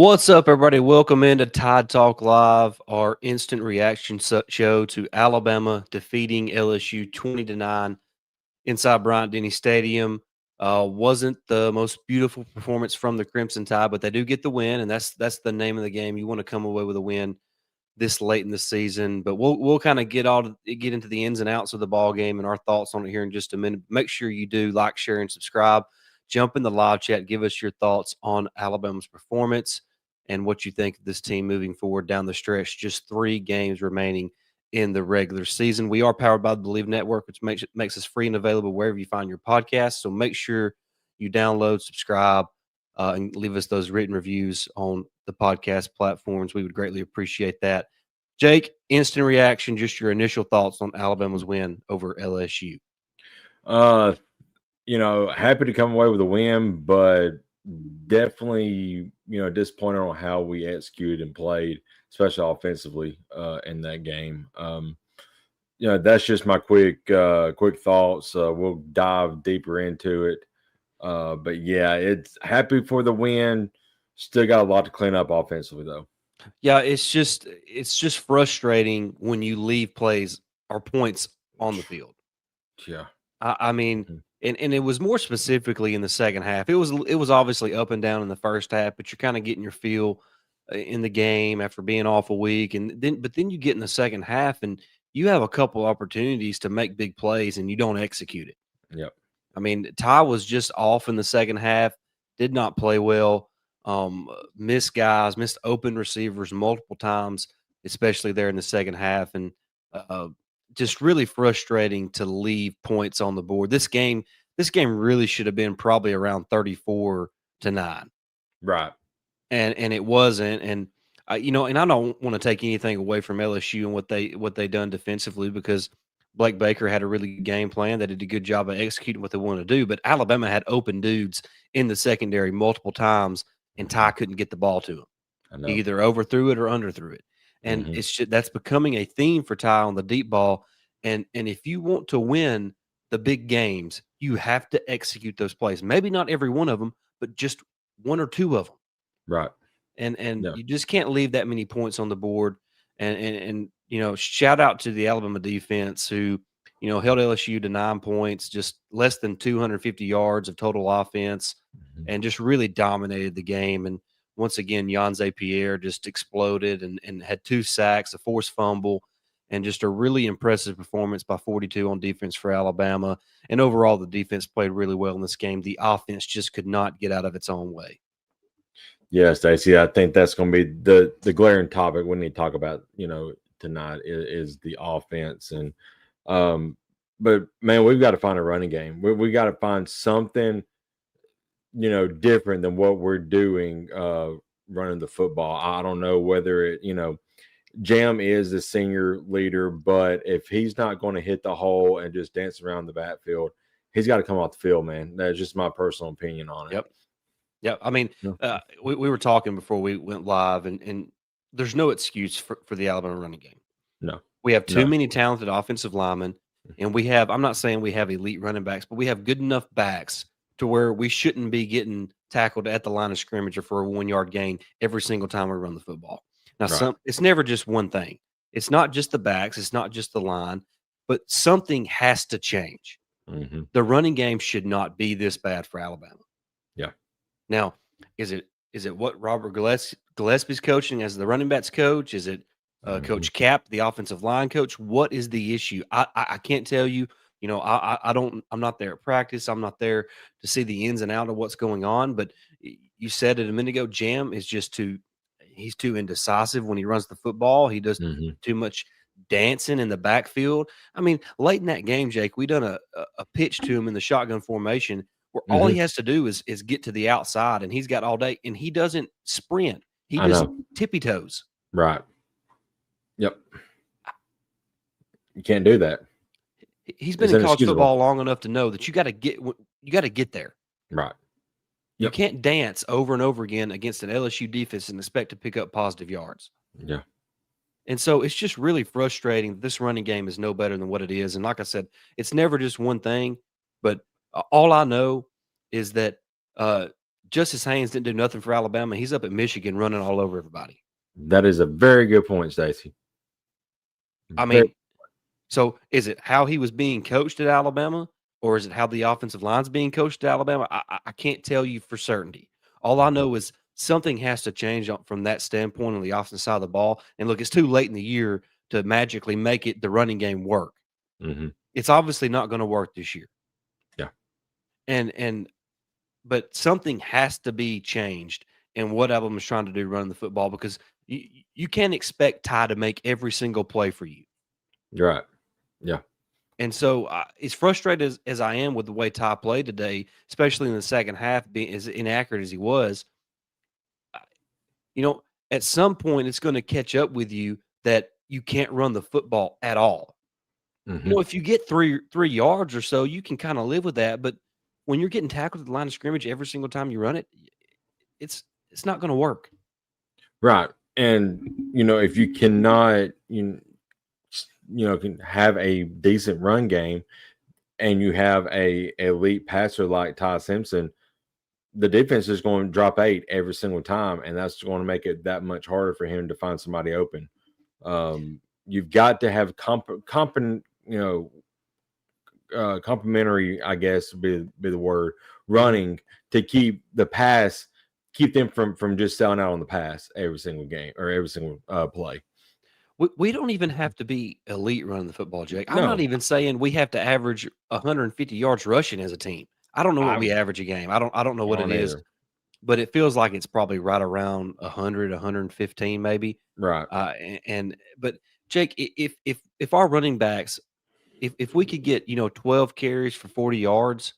What's up, everybody? Welcome into Tide Talk Live, our instant reaction show to Alabama defeating LSU 20-9 inside Bryant-Denny Stadium. Wasn't the most beautiful performance from the Crimson Tide, but they do get the win, and that's the name of the game. You want to come away with a win this late in the season, but we'll kind of get into the ins and outs of the ball game and our thoughts on it here in just a minute. Make sure you do like, share, and subscribe. Jump in the live chat. Give us your thoughts on Alabama's performance and what you think of this team moving forward down the stretch. Just 3 games remaining in the regular season. We are powered by the Believe Network, which makes us free and available wherever you find your podcasts. So make sure you download, subscribe, and leave us those written reviews on the podcast platforms. We would greatly appreciate that. Jake, instant reaction, just your initial thoughts on Alabama's win over LSU. Happy to come away with a win, but definitely, disappointed on how we executed and played, especially offensively in that game. That's just my quick thoughts. We'll dive deeper into it. But yeah, it's happy for the win. Still got a lot to clean up offensively, though. Yeah, it's just frustrating when you leave plays or points on the field. Yeah, I mean, and it was more specifically in the second half. It was obviously up and down in the first half, but you're kind of getting your feel in the game after being off a week, and then you get in the second half and you have a couple opportunities to make big plays and you don't execute it. Yep. I mean, Ty was just off in the second half, did not play well, missed guys, missed open receivers multiple times, especially there in the second half, and just really frustrating to leave points on the board. This game really should have been probably around 34-9. Right. And it wasn't. And and I don't want to take anything away from LSU and what they done defensively, because Blake Baker had a really good game plan. They did a good job of executing what they wanted to do. But Alabama had open dudes in the secondary multiple times, and Ty couldn't get the ball to him. He either overthrew it or underthrew it. And it's just, that's becoming a theme for Ty on the deep ball. And if you want to win the big games, you have to execute those plays. Maybe not every one of them, but just 1 or 2 of them. Right. And you just can't leave that many points on the board. And shout out to the Alabama defense who, held LSU to 9 points, just less than 250 yards of total offense, and just really dominated the game. And once again, Yanze Pierre just exploded and had 2 sacks, a forced fumble, and just a really impressive performance by 42 on defense for Alabama. And overall, the defense played really well in this game. The offense just could not get out of its own way. Yeah, Stacey, I think that's going to be the glaring topic we need to talk about, tonight is the offense. And but man, we've got to find a running game. We got to find something, different than what we're doing running the football. I don't know whether it, Jam is the senior leader, but if he's not going to hit the hole and just dance around the backfield, he's got to come off the field, man. That's just my personal opinion on it. Yep. Yeah, I mean, we were talking before we went live, and there's no excuse for the Alabama running game. No. We have too many talented offensive linemen, and I'm not saying we have elite running backs, but we have good enough backs to where we shouldn't be getting tackled at the line of scrimmage or for a 1-yard gain every single time we run the football. Now, it's never just one thing. It's not just the backs. It's not just the line, but something has to change. The running game should not be this bad for Alabama. Yeah. Now, is it what Robert Gillespie's coaching as the running backs coach? Is it Coach Cap, the offensive line coach? What is the issue? I can't tell you. I'm not there at practice. I'm not there to see the ins and out of what's going on. But you said it a minute ago. Jam is just he's too indecisive when he runs the football. He does too much dancing in the backfield. I mean, late in that game, Jake, we done a pitch to him in the shotgun formation where all he has to do is get to the outside, and he's got all day, and he doesn't sprint. He just tippy toes. Right. Yep. You can't do that. He's been in college football long enough to know that you got to get there. Right. You can't dance over and over again against an LSU defense and expect to pick up positive yards. Yeah. And so it's just really frustrating. This running game is no better than what it is. And like I said, it's never just one thing, but all I know is that Justice Haynes didn't do nothing for Alabama. He's up at Michigan running all over everybody. That is a very good point, Stacy. I mean, so is it how he was being coached at Alabama, or is it how the offensive line's being coached at Alabama? I can't tell you for certainty. All I know is something has to change from that standpoint on the offensive side of the ball. And look, it's too late in the year to magically make the running game work. Mm-hmm. It's obviously not going to work this year. Yeah. But something has to be changed in what Alabama is trying to do running the football, because you can't expect Ty to make every single play for you. You're right. Yeah. And so, as frustrated as I am with the way Ty played today, especially in the second half, being as inaccurate as he was, at some point it's going to catch up with you that you can't run the football at all. Mm-hmm. If you get three yards or so, you can kind of live with that. But when you're getting tackled at the line of scrimmage every single time you run it, it's not going to work. Right. And if you cannot can have a decent run game and you have a elite passer like Ty Simpson, the defense is going to drop 8 every single time, and that's going to make it that much harder for him to find somebody open. You've got to have complementary, I guess, be the word, running to keep them from just selling out on the pass every single game or every single play. We don't even have to be elite running the football, Jake. I'm No. not even saying we have to average 150 yards rushing as a team. I don't know what we average a game. I don't know what it is, but it feels like it's probably right around 100, 115 maybe. Right. But Jake, if our running backs, if we could get 12 carries for 40 yards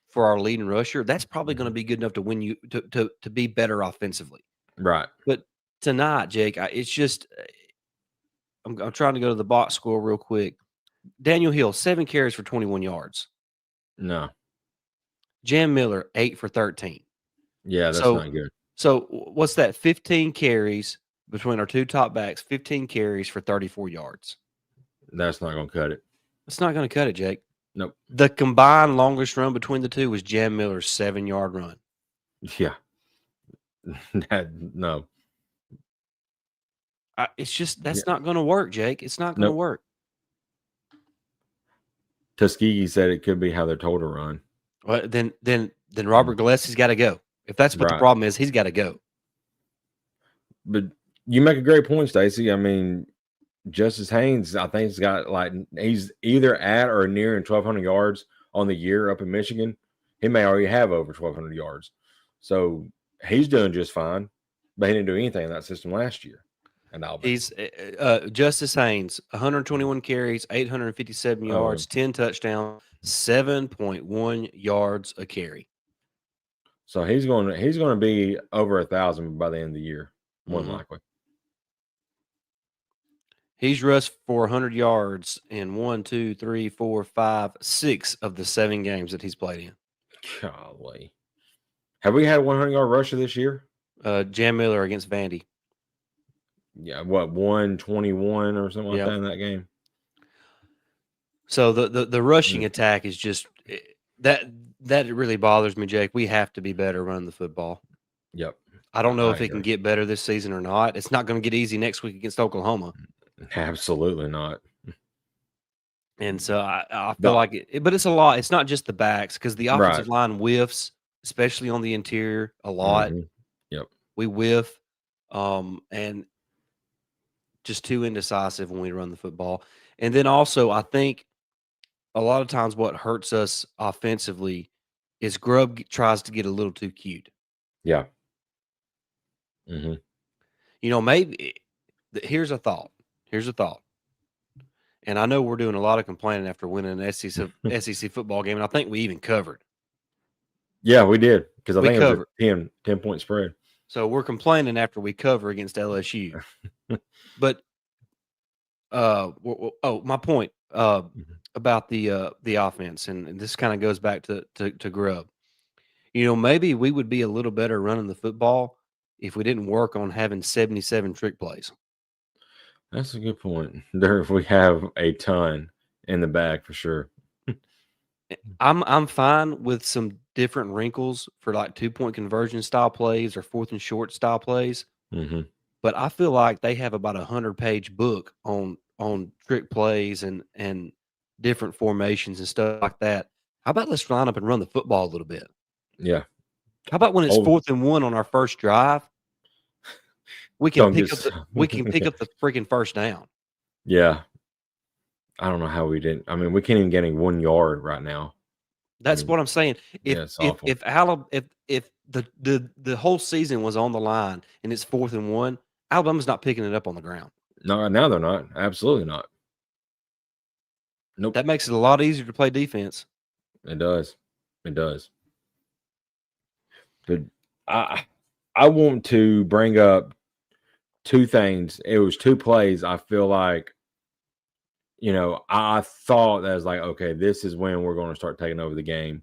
for our leading rusher, that's probably going to be good enough to win you to be better offensively. Right. But tonight, Jake, it's just. I'm trying to go to the box score real quick. Daniel Hill, 7 carries for 21 yards. No. Jam Miller, 8 for 13. Yeah, that's not good. So what's that? 15 carries between our two top backs, 15 carries for 34 yards. That's not going to cut it. It's not going to cut it, Jake. Nope. The combined longest run between the two was Jam Miller's 7-yard run. Yeah. No. It's just that's not going to work, Jake. It's not going to work. Tuskegee said it could be how they're told to run. Well, then Robert Gillespie's got to go. If that's what the problem is, he's got to go. But you make a great point, Stacey. I mean, Justice Haynes, I think, he's either at or near 1,200 yards on the year up in Michigan. He may already have over 1,200 yards. So he's doing just fine, but he didn't do anything in that system last year. And he's Justice Haynes, 121 carries, 857 yards, 10 touchdowns, 7.1 yards a carry. So he's going to be over 1,000 by the end of the year, more than likely. He's rushed for 100 yards in 1, 2, 3, 4, 5, 6 of the 7 games that he's played in. Golly. Have we had a 100-yard rusher this year? Jam Miller against Vandy. Yeah, 121 or something like that in that game. So the rushing attack is just that really bothers me, Jake. We have to be better running the football. Yep. I don't know if it can get better this season or not. It's not going to get easy next week against Oklahoma. Absolutely not. And so I feel like it, but it's a lot. It's not just the backs, because the offensive line whiffs, especially on the interior, a lot. Yep. We whiff, and just too indecisive when we run the football. And then also, I think a lot of times what hurts us offensively is Grubb tries to get a little too cute. Yeah. Maybe here's a thought. And I know we're doing a lot of complaining after winning an SEC football game, and I think we even covered. Yeah, we did, because I think it was a 10-point spread. So we're complaining after we cover against LSU. But my point about the offense, and this kind of goes back to Grubb. Maybe we would be a little better running the football if we didn't work on having 77 trick plays. That's a good point. We have a ton in the bag for sure. I'm fine with some different wrinkles for like 2-point conversion style plays or 4th and short style plays, Hmm. but I feel like they have about 100-page book on trick plays and different formations and stuff like that. How about let's line up and run the football a little bit? Yeah. How about when it's Oh, 4th and 1 on our first drive, don't get. we can pick up the freaking first down. Yeah. I don't know how we didn't. I mean, we can't even get any 1 yard right now. I That's mean, what I'm saying. If yeah, it's if awful. if Alabama if the whole season was on the line and it's 4th and 1, Alabama's not picking it up on the ground. No, right now they're not. Absolutely not. Nope. That makes it a lot easier to play defense. It does. It does. But I I want to bring up two things. It was two plays. I feel like, I thought that was like, okay, this is when we're going to start taking over the game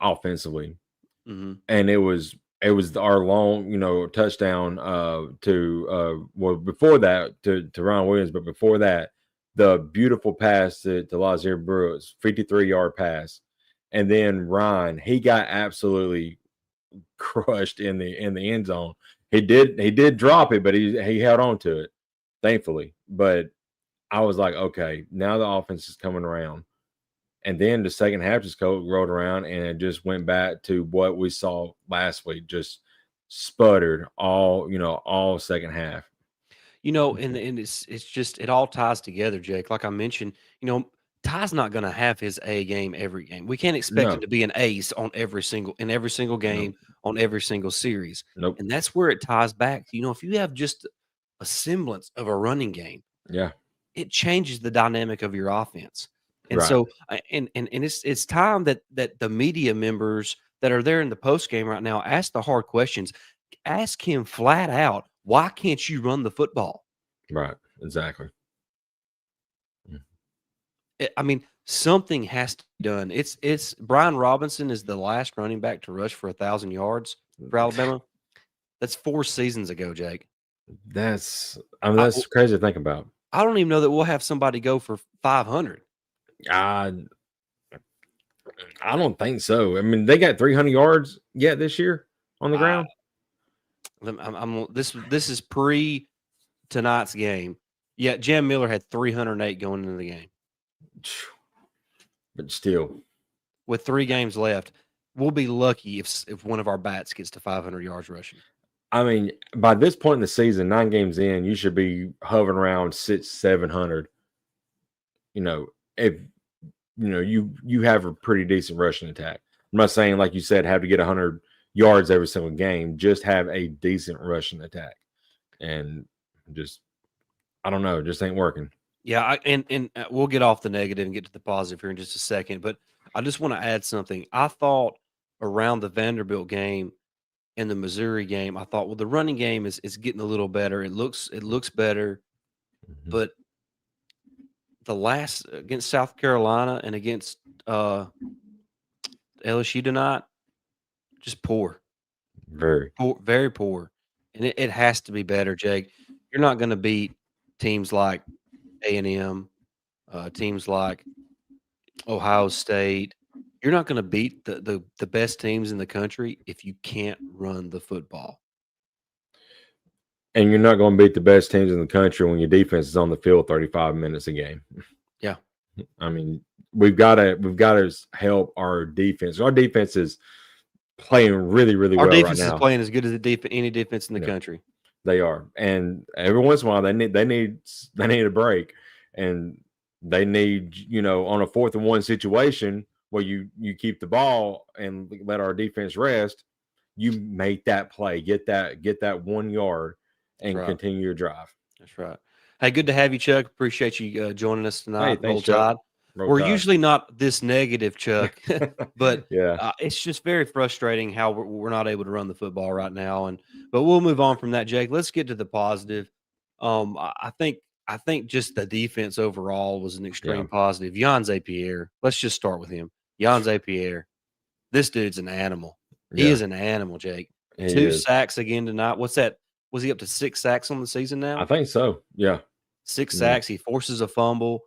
offensively. Mhm. And it was our long, touchdown to well before that to Ron Williams, but before that, the beautiful pass to Lazir Brooks, 53-yard pass. And then Ryan, he got absolutely crushed in the end zone. He did drop it, but he held on to it, thankfully. But I was like, okay, now the offense is coming around. And then the second half just rolled around and it just went back to what we saw last week. Just sputtered all second half. And it's just it all ties together, Jake. Like I mentioned, Ty's not going to have his A game every game. We can't expect him No, to be an ace on every single nope, game on every single series. nope. And that's where it ties back. If you have just a semblance of a running game, Yeah, it changes the dynamic of your offense. And right, so, and it's time that the media members that are there in the post game right now ask the hard questions. Ask him flat out, why can't you run the football? right. Exactly. I mean, something has to be done. It's Brian Robinson is the last running back to rush for 1,000 yards for Alabama. That's 4 seasons ago, Jake. I That's crazy to think about. I don't even know that we'll have somebody go for 500. I I don't think so. I mean, they got 300 yards yet this year on the I ground. this is pre tonight's game. Yeah, Jam Miller had 308 going into the game But still, with 3 games left. We'll be lucky if one of our bats gets to 500 yards rushing. I mean, by this point in the season, 9 games in, you should be hovering around 700. If you have a pretty decent rushing attack. I'm not saying, like you said, have to get 100 yards every single game. Just have a decent rushing attack, and just I don't know, just ain't working. Yeah, and we'll get off the negative and get to the positive here in just a second, but I just want to add something. I thought around the Vanderbilt game and the Missouri game, I thought, well, the running game is getting a little better. It looks better, Mhm. but the last against South Carolina and against LSU tonight, just poor, Very, poor, very poor, and it has to be better, Jake. You're not going to beat teams like A&M, teams like Ohio State. You're not gonna beat the best teams in the country if you can't run the football. and you're not going to beat the best teams in the country when your defense is on the field 35 minutes a game. Yeah. I mean, we've got to help our defense. Our defense is playing really, really Our well right defense is now. playing as good as any defense in the Yeah, country. they are, and every once in a while they need a break, and they need on a 4th and 1 situation where you keep the ball and let our defense rest. You make that play, get that 1 yard, That's and right. continue your drive. That's right. Hey, good to have you, Chuck. Appreciate you, joining us Hey, tonight. thanks, Roll Chuck. Tide. Roll We're Tide. usually not this negative, Chuck, but, Yeah, it's just very frustrating how we're not able to run the football right now, but we'll move on from that, Jake. Let's get to the positive. I think just the defense overall was an yeah, extreme positive. Jan Zapier, let's just start with him. Jan Zapier, this dude's an animal. He yeah. is an animal, Jake. He 2 is. sacks again tonight. What's that? Was he up to 6 sacks on the season I now? think so. Yeah, 6 yeah. sacks. He forces a fumble.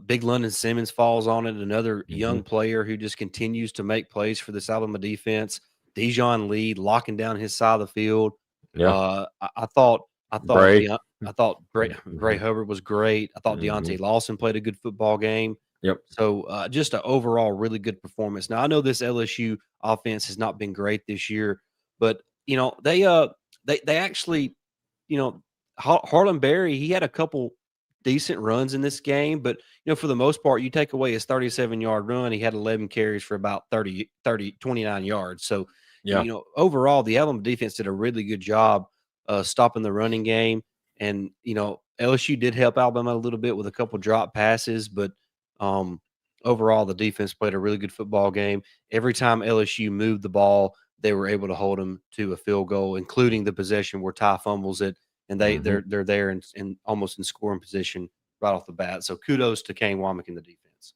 Big London Simmons falls on it, another Mm-hmm. young player who just continues to make plays for this Alabama defense. Dijon Lee locking down his side of the field. Yeah. I thought Bray. I thought Bray Mm-hmm. Hubbard was great. I thought Mm-hmm. Deontay Lawson played a good football game. Yep. So just an overall really good performance. Now I know this LSU offense has not been great this year, but they actually, Harlan Berry, he had a couple decent runs in this game, but for the most part, you take away his 37-yard run, he had 11 carries for about 29 yards. So, Yeah. overall, the Alabama defense did a really good job stopping the running game. And, LSU did help Alabama a little bit with a couple drop passes, but um, overall, the defense played a really good football game. Every time LSU moved the ball, they were able to hold them to a field goal, including the possession where Ty fumbles it, and Mm-hmm. they're there in almost in scoring position right off the bat. So kudos to Kane Womack and the defense.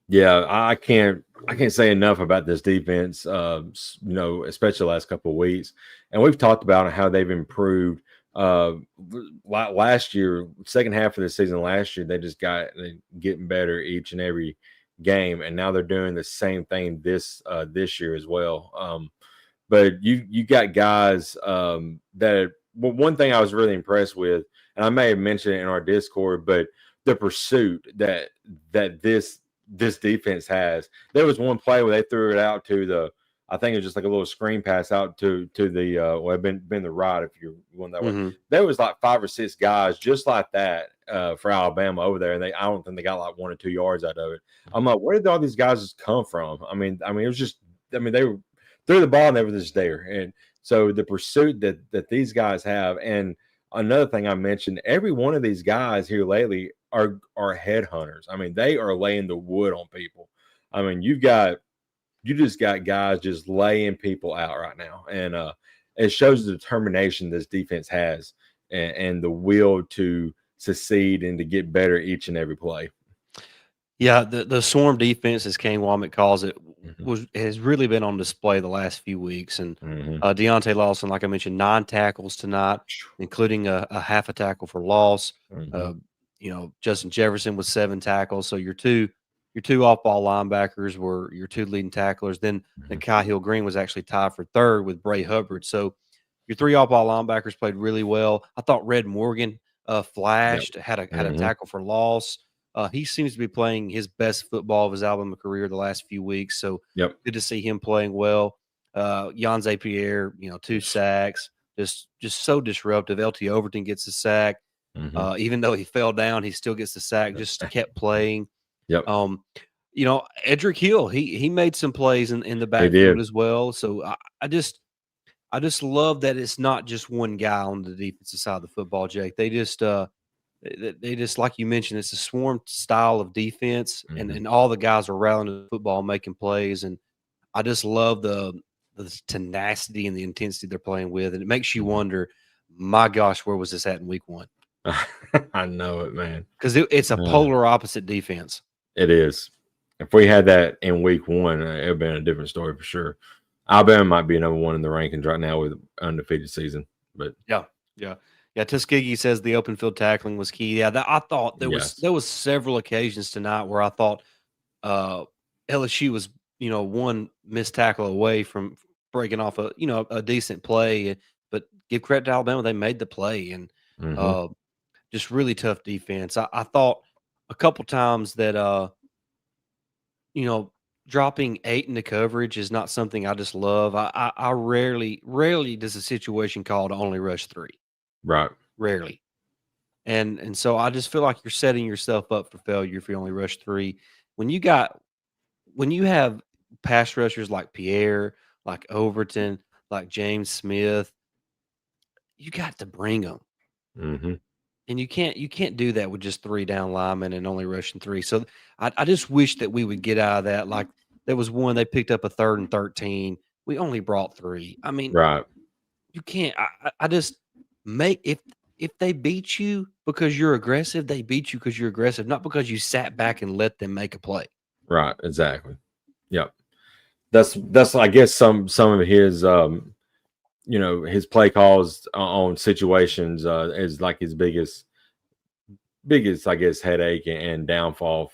Yeah, I can't say enough about this defense. Especially the last couple of weeks, and we've talked about how they've improved. Last year, second half of the season last year, they just got getting better each and every game, and now they're doing the same thing this year as well. But you got guys that. Well, one thing I was really impressed with, and I may have mentioned it in our Discord, but the pursuit that this defense has. There was one play where they threw it out to the, I think it was just like a little screen pass out to the well, been the right if you're going that way. Mm-hmm. There was like 5 or 6 guys just like that for Alabama over there, and I don't think they got like 1 or 2 yards out of it. I'm like, where did all these guys come from? I mean, it was just, they were threw the ball and they were just there, and so the pursuit that these guys have, and another thing I mentioned, every one of these guys here lately are headhunters. I mean, they are laying the wood on people. I mean, you just got guys just laying people out right now, and it shows the determination this defense has, and the will to succeed and to get better each and every play. Yeah, the swarm defense, as Kane Womack calls it, Mm-hmm. has really been on display the last few weeks. And Mm-hmm. Deontay Lawson, like I mentioned, 9 tackles tonight, including a half a tackle for loss. Mm-hmm. Uh, Justin Jefferson with 7 tackles. So your two off ball linebackers were your 2 leading tacklers. Then Nikai Hill Green was actually tied for 3rd with Bray Hubbard. So your 3 off ball linebackers played really well. I thought Red Morgan Yep. flashed, had a Mm-hmm. tackle for loss. He seems to be playing his best football of his Alabama career the last few weeks. So Yep. good to see him playing well. Jan Zapier, 2 sacks, just so disruptive. LT Overton gets a sack. Mm-hmm. Even though he fell down, he still gets the sack, just kept playing. Yep. Edric Hill, he made some plays in the He backfield did. as well. So I just love that it's not just one guy on the defensive side of the football, Jake. They just, like you mentioned, it's a swarm style of defense, and, Mm-hmm. and all the guys are rallying to the football, making plays, and I just love the tenacity and the intensity they're playing with, and it makes you wonder, my gosh, where was this at in week 1? I know it, man. Because it's a polar opposite defense. It is. If we had that in week 1, it would have been a different story for sure. Alabama might be number 1 in the rankings right now with undefeated season, but Yeah. Tuskegee says the open field tackling was key. Yeah, I thought yes. there was several occasions tonight where I thought LSU was one missed tackle away from breaking off a decent play, but give credit to Alabama, they made the play, and Mm-hmm. just really tough defense. I thought a couple times that dropping 8 into coverage is not something I just love. I rarely does a situation call to only rush 3. Right. Rarely. And so I just feel like you're setting yourself up for failure if you only rush 3. When you have pass rushers like Pierre, like Overton, like James Smith, you got to bring them. Mm-hmm. And you can't do that with just 3 down linemen and only rushing 3. So I just wish that we would get out of that. Like there was one, they picked up a 3rd and 13. We only brought 3. I mean, Right. you can't. I just make if they beat you because you're aggressive, they beat you because you're aggressive, not because you sat back and let them make a play. Right. Exactly. Yep. That's I guess some of his his play calls on situations is like his biggest biggest, I guess, headache and downfall,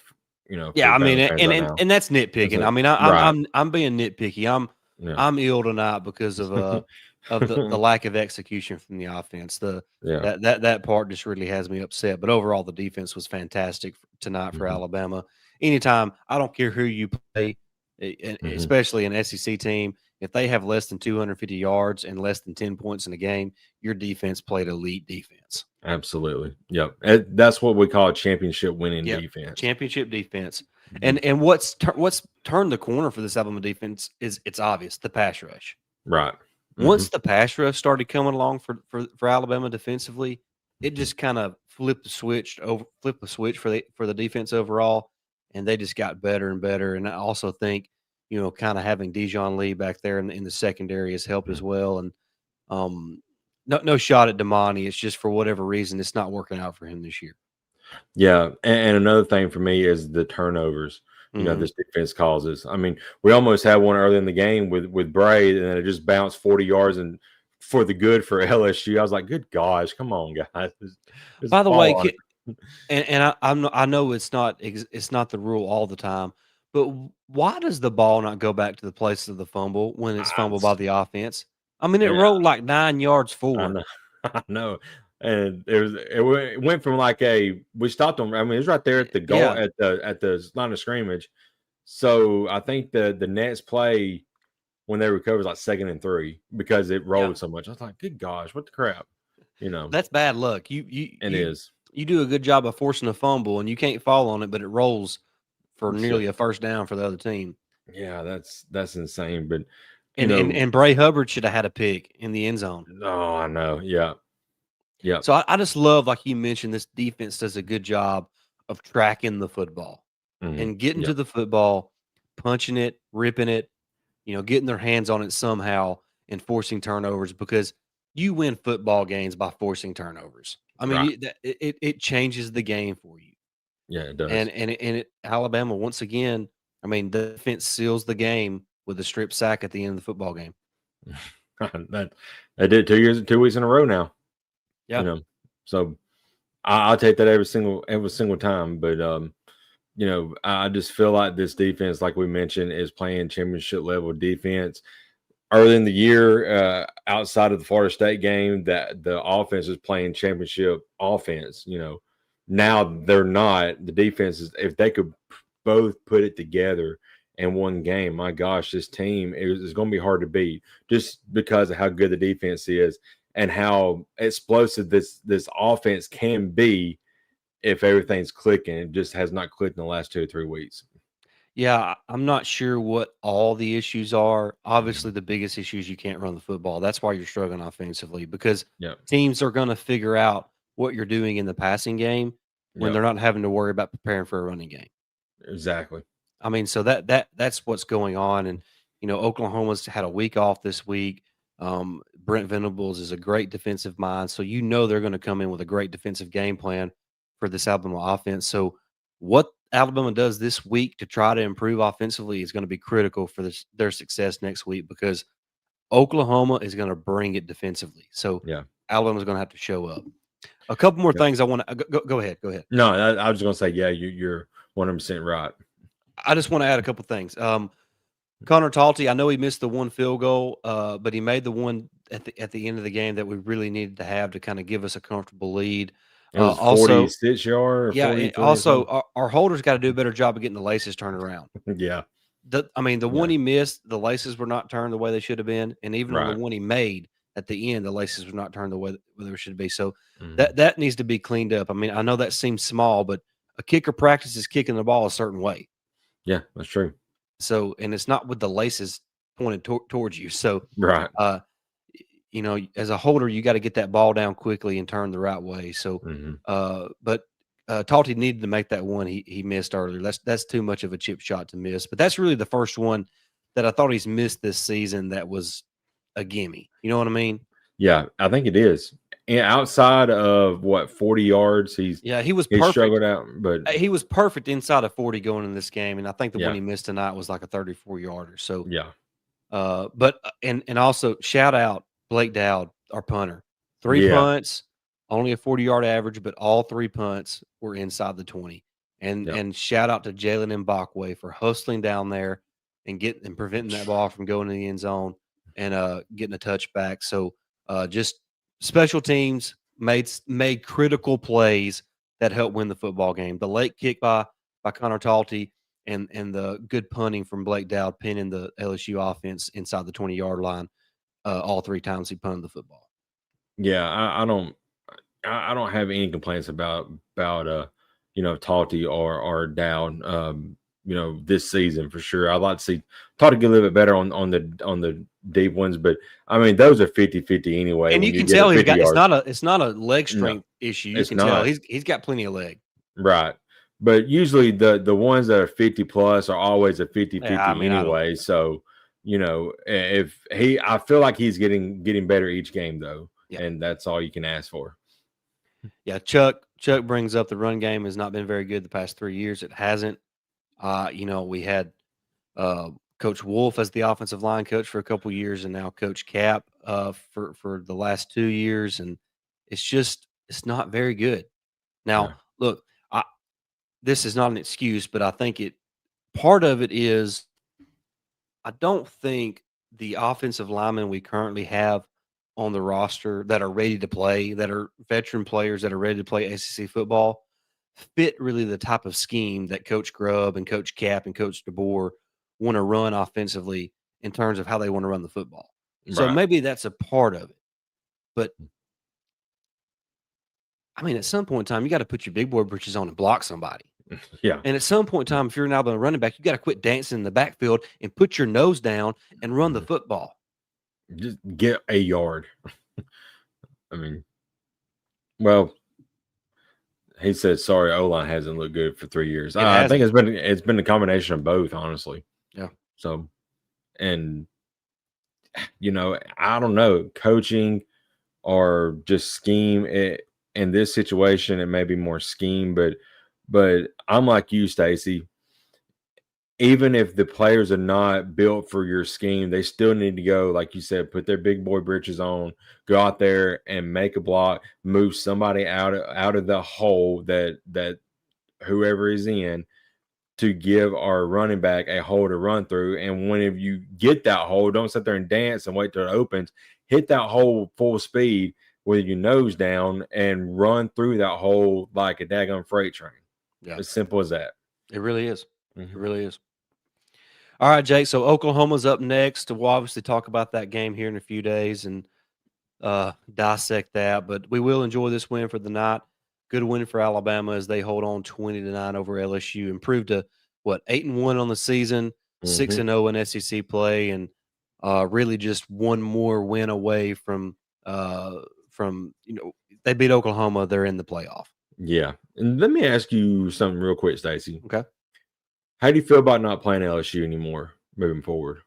Yeah, for I mean, Bama fans right now. and that's It's nitpicking. I like, mean, right, I'm being nitpicky. yeah, I'm ill tonight because of the lack of execution from the offense. The yeah, that part just really has me upset. But overall, the defense was fantastic tonight for hmm Alabama. Anytime, I don't care who you play, hmm especially an SEC team, if they have less than 250 yards and less than 10 points in a game, your defense played elite defense. absolutely, yep. That's what we call a championship winning Yep, defense. championship defense, Mhm. and what's turned the corner for this Alabama defense is it's obvious, the pass rush. Right. hmm Once the pass rush started coming along for Alabama defensively, it hmm just kind of flipped the switch for the defense overall, and they just got better and better. And I also think, kind of having Dijon Lee back there in the secondary has helped as well. And um, no shot at Damani. It's just for whatever reason it's not working out for him this year. Yeah, and another thing for me is the turnovers. Mhm. This defense causes. I mean, we almost had one early in the game with Bray, and then it just bounced 40 yards and for the good for LSU. I was like, good gosh, come on, guys, just By the way, fall on it. I know it's not the rule all the time, but why does the ball not go back to the place of the fumble when it's Ah, fumbled by the offense? I mean, it yeah, rolled like 9 yards I forward. know, I know. And it went from like we stopped them. I mean, it was right there at the goal Yeah, at the line of scrimmage. So I think the next play when they recovered was like 2nd and 3 because it yeah. rolled so much. I was like, good gosh, what the crap, you know? That's bad luck. It is. You do a good job of forcing a fumble and you can't fall on it, but it rolls for It's just nearly a first down for the other team. yeah, that's insane. But you And know, and Bray Hubbard should have had a pick in the end zone. oh, I know. Yeah, yeah, So I just love, like you mentioned, this defense does a good job of tracking the football and getting yeah, to the football, punching it, ripping it, getting their hands on it somehow and forcing turnovers because you win football games by forcing turnovers. I mean, right. it changes the game for you. Yeah, it And does. Alabama once again, I mean, the defense seals the game with a strip sack at the end of the football game. that they did 2 weeks in a row now. You Yeah. know, so I'll take that every single time. But I just feel like this defense, like we mentioned, is playing championship level defense. Early in the year, outside of the Florida State game, that the offense is playing championship offense. Now they're not. The defense is, if they could both put it together in one game, my gosh, this team is going to be hard to beat just because of how good the defense is and how explosive this offense can be if everything's clicking. It just has not clicked in the last 2 or 3 weeks. Yeah, I'm not sure what all the issues are. Obviously, Mhm. the biggest issue is you can't run the football. That's why you're struggling offensively because Yep. teams are going to figure out what you're doing in the passing game when Yep. they're not having to worry about preparing for a running game. Exactly. I mean, so that's what's going on. And Oklahoma's had a week off this week. Brent Venables is a great defensive mind, so they're going to come in with a great defensive game plan for this Alabama offense. So, what Alabama does this week to try to improve offensively is going to be critical for their success next week because Oklahoma is going to bring it defensively. So, Yeah. Alabama's going to have to show up. A couple more Yep. things I want to go ahead. Go ahead. No, I was going to say, yeah, you're 100% right. I just want to add a couple things. Connor Talty, I know he missed the one field goal, but he made the one at the end of the game that we really needed to have to kind of give us a comfortable lead. It was Also, 46 yard or yeah, 43 or something. our holders got to do a better job of getting the laces turned around. Yeah. The one Yeah. he missed, the laces were not turned the way they should have been, and even on the Right. one he made at the end, the laces were not turned the way they should be. So Mhm. that needs to be cleaned up. I mean, I know that seems small, but a kicker practices kicking the ball a certain way. Yeah, that's true. So, and it's not with the laces pointed towards you. So, Right. uh, as a holder, you got to get that ball down quickly and turn the right way. So, Mhm. but Talty needed to make that one he missed earlier. That's too much of a chip shot to miss. But that's really the first one that I thought he's missed this season. That was a gimme. You know what I mean? Yeah, I think it is. And outside of what 40 yards, Yeah, he was he's perfect. struggled out, but He was perfect inside of 40 going in this game, and I think the one yeah, he missed tonight was like a 34 yarder. So, yeah, but and also shout out Blake Dowd, our punter. 3 yeah, punts, only a 40-yard average, but all 3 punts were inside the 20. Yep. And shout out to Jalen Mbakwe for hustling down there and preventing that ball from going in the end zone and getting a touchback. So just special teams made critical plays that helped win the football game. The late kick by Connor Talty and the good punting from Blake Dowd pinning the LSU offense inside the 20-yard line all 3 times he punted the football. Yeah, I don't have any complaints about Talty or Dowd this season for sure. I'd like to see Talty get a little bit better on the deep ones, but I mean those are 50-50 anyway And when you you can get tell a he's 50 got yard. it's not a leg No, strength issue. You it's can tell not. he's got plenty of leg. Right. But usually the ones that are 50 plus are always a 50 Yeah, I 50 mean, I don't anyway. So, if I feel like he's getting better each game though, yeah. and that's all you can ask for. Yeah, Chuck brings up the run game has not been very good the past 3 years. It hasn't. We had Coach Wolf as the offensive line coach for a couple years, and now Coach Cap for the last 2 years, and it's not very good. Now, Yeah. look, this is not an excuse, but I think part of it is I don't think the offensive linemen we currently have on the roster that are ready to play, that are veteran players that are ready to play ACC football, fit really the type of scheme that Coach Grubb and Coach Cap and Coach DeBoer want to run offensively in terms of how they want to run the football. So Right. maybe that's a part of it. But I mean, at some point in time, you got to put your big boy britches on and block somebody. Yeah. And at some point in time, if you're an Alabama running back, you got to quit dancing in the backfield and put your nose down and run the football. Just get a yard. I mean, well, he said sorry, O-line hasn't looked good for 3 years. It I think hasn't. it's been a combination of both, honestly. Yeah. So, and I don't know, coaching or just scheme in this situation. It may be more scheme, but I'm like you, Stacy. Even if the players are not built for your scheme, they still need to go, like you said, put their big boy britches on, go out there and make a block, move somebody out of the hole that whoever is in, to give our running back a hole to run through. And whenever you get that hole, don't sit there and dance and wait till it opens. Hit that hole full speed with your nose down and run through that hole like a daggone freight train. Yeah. As simple as that. It really is. Mhm. It really is. All right, Jake. So Oklahoma's up next. We'll obviously talk about that game here in a few days and dissect that. But we will enjoy this win for the night. Good win for Alabama as they hold on 20-9 over LSU. Improved to 8-1 on the season, 6-0 in SEC play, and really just one more win away from they beat Oklahoma. They're in the playoff. Yeah. And let me ask you something real quick, Stacy. Okay. How do you feel about not playing LSU anymore moving forward?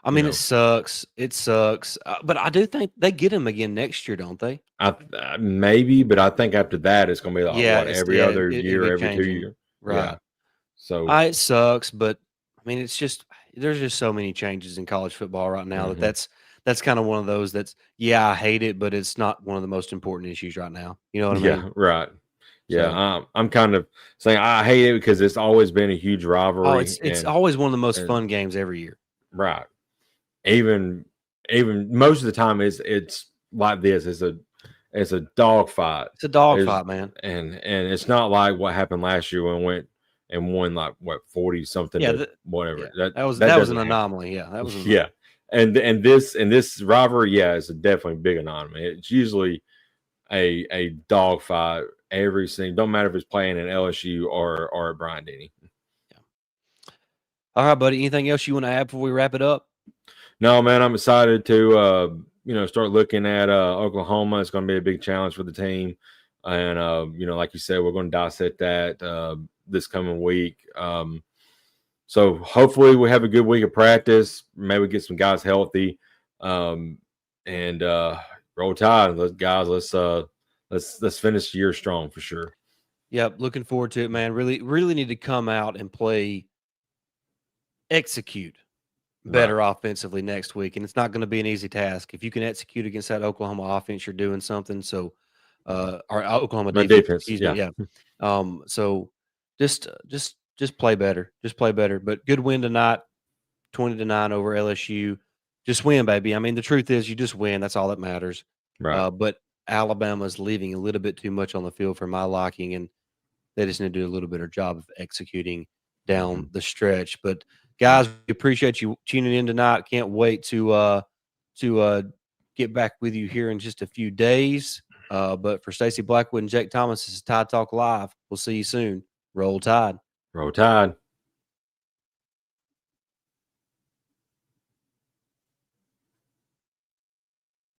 I mean, it sucks. It sucks. But I do think they get him again next year, don't they? Maybe, but I think after that it's going to be like Yeah, every other it'll year, be every 2 changing. years. Right. Yeah. So It sucks, but I mean, there's just so many changes in college football right now that's kind of one of those I hate it, but it's not one of the most important issues right now. You know what I mean? yeah, right. Yeah, So, I'm kind of saying I hate it because it's always been a huge rivalry. it's always one of the most and fun games every year. right. Even most of the time it's like this. It's a dog fight. It's a dog fight, man. And it's not like what happened last year when we went and won like 40 something to whatever. Yeah. That was an anomaly. Yeah, that was yeah. And this rivalry, yeah, it's a definitely big anomaly. It's usually a dog fight every single. Don't matter if it's playing in LSU or at Bryant Denny. Yeah. All right, buddy. Anything else you want to add before we wrap it up? No, man. I'm excited to start looking at Oklahoma. It's going to be a big challenge for the team, and like you said, we're going to dissect that this coming week. So hopefully we have a good week of practice. Maybe get some guys healthy, and roll tide. Let's finish the year strong for sure. Yep, looking forward to it, man. Really, really need to come out and execute better offensively next week, and it's not going to be an easy task. If you can execute against that Oklahoma offense, you're doing something. So or Oklahoma My defense, defense, excuse me. yeah. Yeah. So just play better. Just play better. But good win tonight, 20-9 over LSU. Just win, baby. I mean, the truth is, you just win. That's all that matters. Right. But Alabama's leaving a little bit too much on the field for my liking, and they just need to do a little better job of executing down the stretch. But guys, we appreciate you tuning in tonight. Can't wait to get back with you here in just a few days. But for Stacey Blackwood and Jake Thomas, this is Tide Talk Live. We'll see you soon. Roll Tide. Roll Tide.